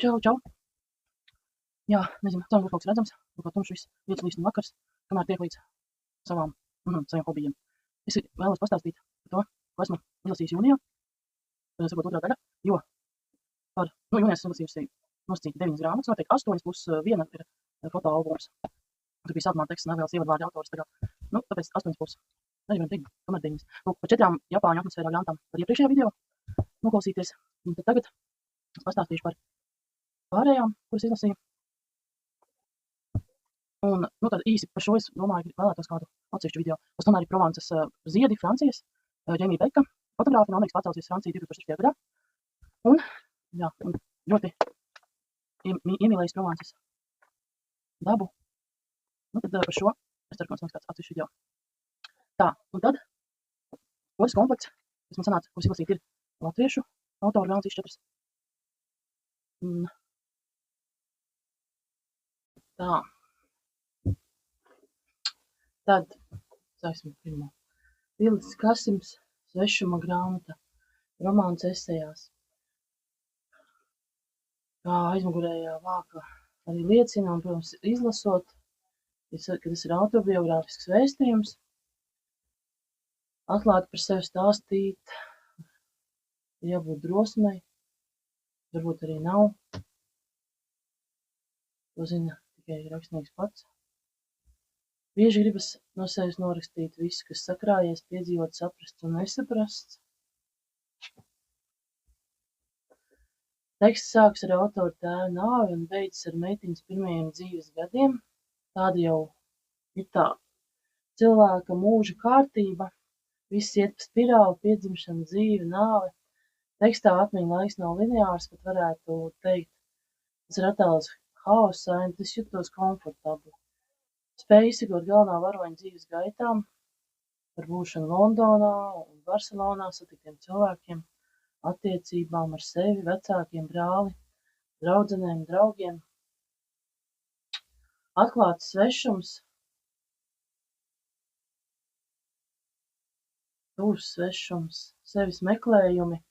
Čau, čau. Jā, nezinu, ceru, būs kaut kas redzams, kaut kā tumšs viss, vietas līst un vakars, kamēr tiek līdz savām hobijiem. Es vēlos pastāstīt par to, ko esmu izlasījis jūnijā, tas varbūt otrā daļa, jo jūnijā esmu izlasījusi nosacīti 9 grāmatas, noteikti 8 plus viena ir fotoalbums. Tur bija sākumā teksts, nevēlas ievadvārdi autors, tāpēc 8 plus. Arī varam teikt, kamēr 9. Lūk, par 4 Japāņu atmosfērā grāmatām var iepriekšējā video noklausīties, un tad tagad es pastāstīšu par pārējām, kuras izlasīju. Un, tad īsi par šo es domāju, ka vēlētos kādu atsevišķu video. Tas tomēr ir Provances ziedi, Francijas, Džeimija Beka, fotogrāfa no Amerikas pārcēlusies Franciju 2006. gadā. Un, jā, ļoti iemīlējis Provances dabu. Tad par šo es ceru, ka mums kāds atsevišķu video. Tā, un tad otrs komplekts, kas man sanāca, ko izlasīt, ir latviešu autoru grāmatas 4. Tā. Tad, sāksim pirmo. Vildis Kasims, Svešuma grāmata, romāns esejās. Kā aizmugurējā vāka arī liecina, un, protams, izlasot, kad tas ir autobiogrāfisks vēstījums, atklāti par sevi stāstīt, jābūt drosmei, varbūt arī nav. To zina tikai rakstnieks pats. Bieži gribas no sevis norakstīt visu, kas sakrājies, piedzīvot, saprasts un nesaprasts. Teksts sāks ar autora tēva nāvi un beidzas ar meitiņas pirmajiem dzīves gadiem. Tāda jau ir tā cilvēka mūža kārtība. Viss iet pa spirāli, piedzimšana, dzīve, nāve. Tekstā atmiņa laiks nav lineārs, pat varētu teikt, tas ir attēls haosaini, tas jutos komfortabli. Spēja izsekot galvenā varoņa dzīves gaitām, par būšanu Londonā un Barcelonā, satiktiem cilvēkiem, attiecībām ar sevi, vecākiem, brāli, draudzenēm, draugiem. Atklāts svešums, tuvs svešums, sevis meklējumi,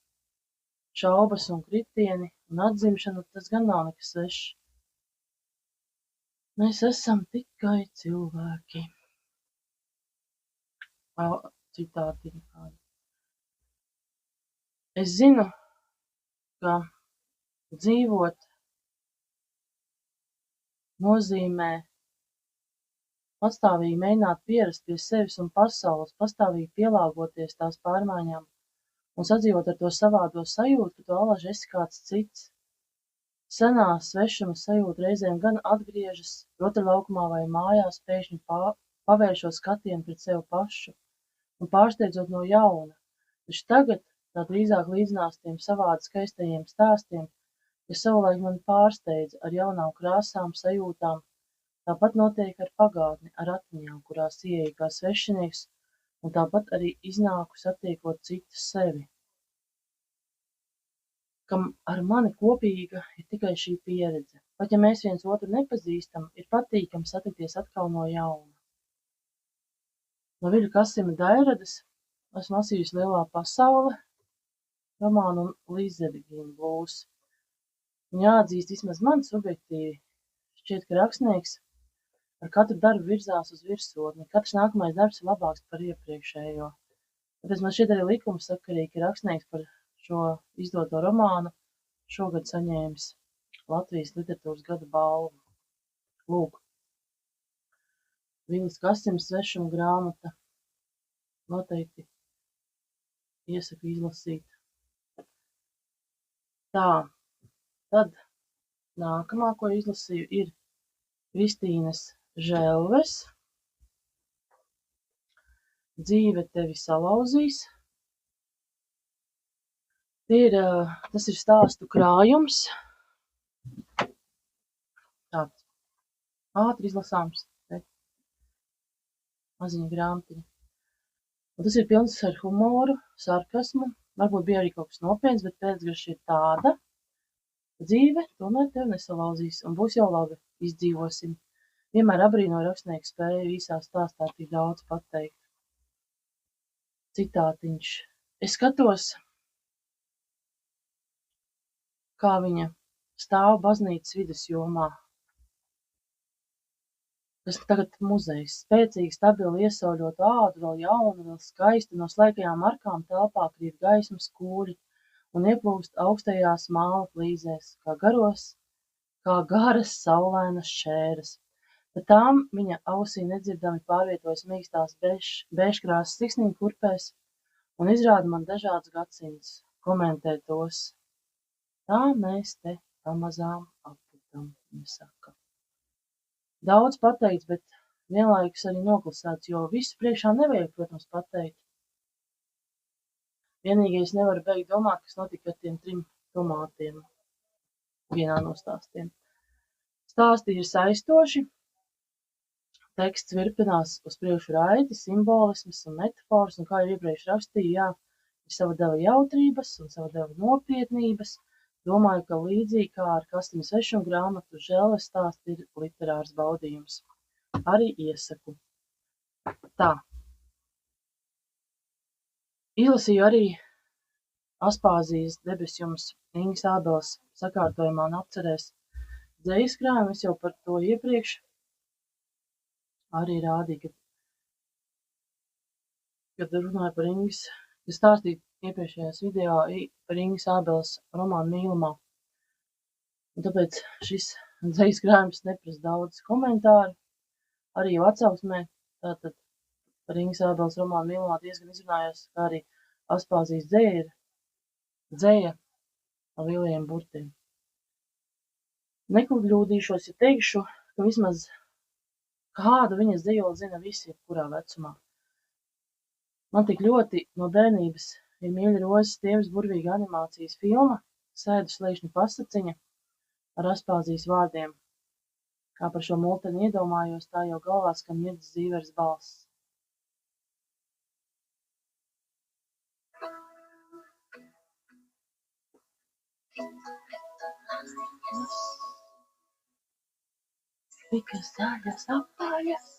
šaubas un kritieni un atzimšana, tas gan nav nekas svešs. Mēs esam tikai cilvēki. Citātiņi kādi. Es zinu, ka dzīvot nozīmē pastāvīgi mēģināt pierast pie sevis un pasaules, pastāvīgi pielāgoties tās pārmaiņām un sadzīvot ar to savādo sajūtu, ka tu alaži esi kāds cits. Senā svešuma sajūta reizēm gan atgriežas rotaļlaukumā vai mājās, pēkšņi pavēršot skatienu pret sevi pašu un pārsteidzot no jauna. Taču tagad tā drīzāk līdzinās tiem savādi skaistajiem stāstiem, kas savulaik mani pārsteidza ar jaunām krāsām, sajūtām. Tāpat notiek ar pagātni, ar atmiņām, kurās ieeju kā svešinieks, un tāpat arī iznāku satiekot citu sevi. Kam ar mani kopīga ir tikai šī pieredze. Pat ja mēs viens otru nepazīstam, ir patīkami satikties atkal no jauna. No Viļa Kasima Dairades esmu lasījusi Lielā pasaule, romānu un Līzevigīnu blūs. Un jāatzīst, vismaz man subjektīvi šķiet, ka rakstnieks ar katru darbu virzās uz virsotni. Katrs nākamais darbs ir labāks par iepriekšējo. Tāpēc man šķiet arī likumsakarīgi, ka rakstnieks par šo izdoto romānu šogad saņēmis Latvijas literatūras gada balvu. Lūk. Vildis Kasims, Svešuma grāmata. Noteikti iesaku izlasīt. Tā. Tad nākamā, ko izlasīju, ir Kristīnes Želves Dzīve tevi salauzīs. Tas ir stāstu krājums. Tāds ātri izlasāms. Maziņa grāmatiņa. Un tas ir pilns ar humoru, sarkasmu. Varbūt bija arī kaut kas nopietns, bet pēcgarša ir tāda. Dzīve tomēr tevi nesalauzīs un būs jau labi, izdzīvosim. Vienmēr abrīnoju rakstnieku spēju īsā stāstā tik daudz pateikt. Citātiņš. Es skatos, kā viņa stāv baznīcas vidusjomā, kas tagad muzejs. Spēcīgi, stabili iesauļotu ādu, vēl jaunu, vēl skaistu, no slēgajām arkām telpā krīt gaismas kūļi un ieplūst augstajās māla flīzēs, kā garas saulainas šēras. Pa tām viņa ausī nedzirdami pārvietojas mīkstās bēžkrāsas siksniņu kurpēs un izrāda man dažādus gadsimtus, komentē tos. Tā mēs te pamazām apputam, viņa saka. Daudz pateikts, bet vienlaikus arī noklusēts, jo visu priekšā nevajag, protams, pateikt. Vienīgais nevaru beigt domāt, kas notika ar tiem 3 tomātiem vienā no stāstiem. Stāsti ir saistoši, teksts virpinās uz priekšu raiti, simbolismas un metafors, un kā jau iepriekš rakstīju, jā, ir sava deva jautrības un sava deva nopietnības. Domāju, ka līdzīgi kā ar Kastiņa svešu grāmatu, Želves stāsts ir literārs baudījums. Arī iesaku. Tā. Izlasīju arī Aspāzijas debesjums Ingas Ābeles sakārtojumā un apcerēs dzejas krājumu. Es jau par to iepriekš arī rādīju, kad runāju par Ingas, es stāstīju iepriekšējās video par Ingas Ābeles romānu Mīlamā. Un tāpēc šis dzejas krājums neprasa daudz komentāru, arī jau atsauksmē. Tātad par Ingas Ābeles romānu Mīlamā diezgan izrunājos, kā arī Aspāzijas dzeja ir dzeja ar lieliem burtiem. Nekļūdīšos, ja teikšu, ka vismaz kādu viņas dzejoli zina visi, kurā vecumā. Man tik ļoti no bērnības ir mīļa Rozes Stievas burvīga animācijas filma Sēdu sliekšņu pasaciņa ar Aspāzijas vārdiem. Kā par šo multeni iedomājos, tā jau galvā skan Mirdzes Zīveres balss. Spikas zaļas apaļas.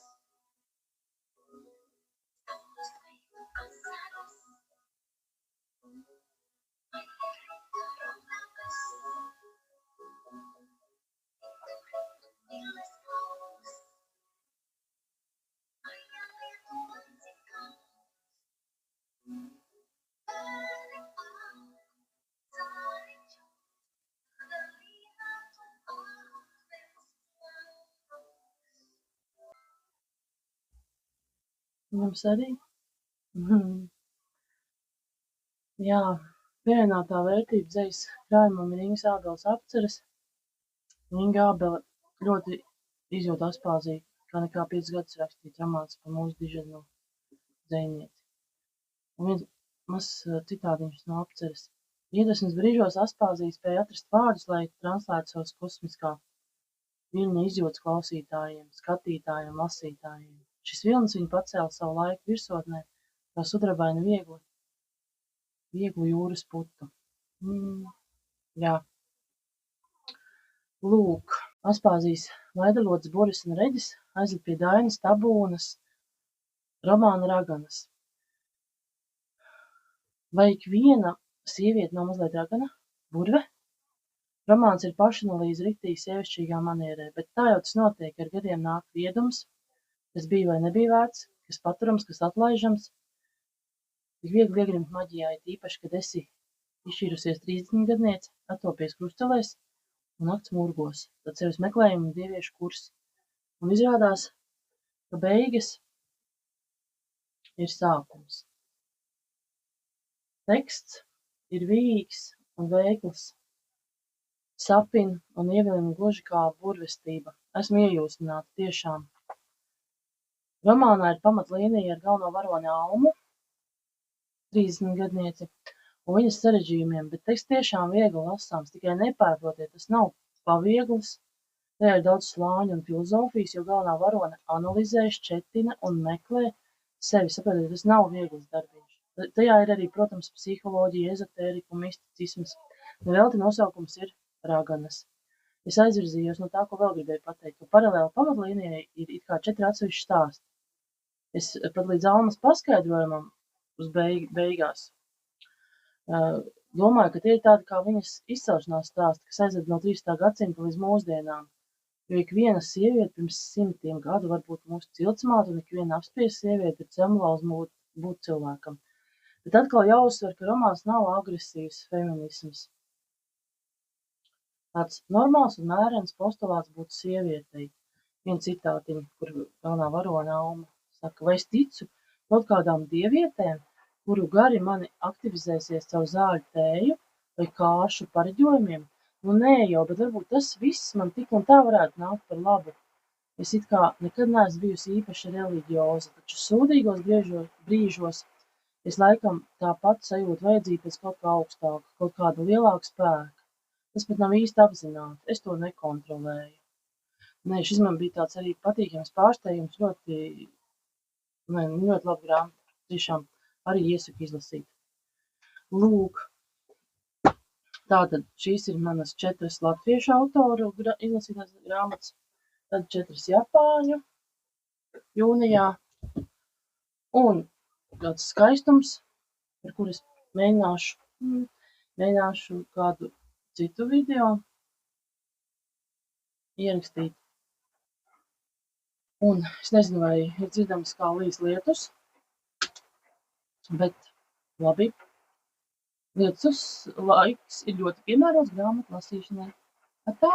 Jums arī? Jā, pievienotā vērtība dzejas krājumam ir Ingas Ābeles apceres. Inga Ābele ļoti izjūt Aspāziju, kā nekā 5 gadus rakstīt romāns par mūsu diženo dzejnieci. Un viens mazs citādiņš no apceres. Iedvesmas brīžos Aspāzija spēja atrast vārdus, lai translētu savas kosmiskā viļņa izjūtas klausītājiem, skatītājiem, lasītājiem. Šis vilnis viņu pacēla savu laiku virsotnē, kā sudrabainu vieglu jūras putu. Jā. Lūk, Aspāzijas Vaidalotes, Boris un Reģis aizliek pie Dainas Tabūnas romāna Raganas. Vai ikviena sieviete nav mazliet ragana? Burve? Romāns ir pašanalīze riktīgi sievišķīgā manierē, bet tā jau tas notiek, ar gadiem nāk viedums, kas bija vai nebija vērts, kas paturams, kas atlaižams. Tik viegli iegrimt maģijā, īpaši, kad esi izšķīrusies 30-gadniece, attopies krustcelēs un nakts murgos, tad sevis meklējumi dieviešu kursi. Un izrādās, ka beigas ir sākums. Teksts ir vīgs un veikls, sapin un ievilina gluži kā burvestība. Esmu iejūsmināta tiešām. Romānā ir pamatlīnija ar galveno varoni Almu, 30-gadnieci, un viņas sarežģījumiem, bet teksts tiešām viegli lasāms, tikai nepārprotiet, tas nav paviegls, tajā ir daudz slāņu un filozofijas, jo galvenā varone analizē, šķetina un meklē sevi, saprotiet, tas nav viegls darbiņš. Tajā ir arī, protams, psiholoģija, ezotērika un misticisms. Nevelti nosaukums ir Raganas. Es aizvirzījos no tā, ko vēl gribēju pateikt, ka paralēli pamatlīnijai ir it kā 4 atsevišķi stāsti. Es pat līdz Almas paskaidrojumam uz beigās domāju, ka tie ir tādi kā viņas izcelšanās stāsti, kas aizved no 13. gadsimta līdz mūsdienām. Jo ikviena sieviete pirms 100 gadu var būt mūsu ciltsmāte, un ikviena apspiesta sieviete ir cemlauza būt cilvēkam. Bet atkal jāuzsver, ka romāns nav agresīvs feminisms. Tāds normāls un mērens postulāts būtu sievietei. Viena citātiņa, kur galvenā varone Alma saka, vai es ticu kaut kādām dievietēm, kuru gari mani aktivizēsies caur zāļu tēju vai kāršu pareģojumiem? Nu nē jau, bet varbūt tas viss man tik un tā varētu nākt par labu. Es it kā nekad neesmu bijusi īpaši reliģioza, taču sūdīgos brīžos es laikam tāpat sajūtu vajadzību pēc kaut kā augstāka, kaut kāda lielāka spēka. Tas pat nav īsti apzināti, es to nekontrolēju. Nē, šis man bija tāds arī patīkams pārsteigums, ļoti labi grāmata, tiešām arī iesaku izlasīt. Lūk, tātad šīs ir manas 4 latviešu autoru izlasītās grāmatas, tad 4 japāņu jūnijā, un tāds skaistums, par kur es mēģināšu kādu citu video ierakstīt. Un es nezinu, vai ir dzirdams kā līs lietus, bet labi. Lietus laiks ir ļoti piemērots grāmatu lasīšanai. Atā!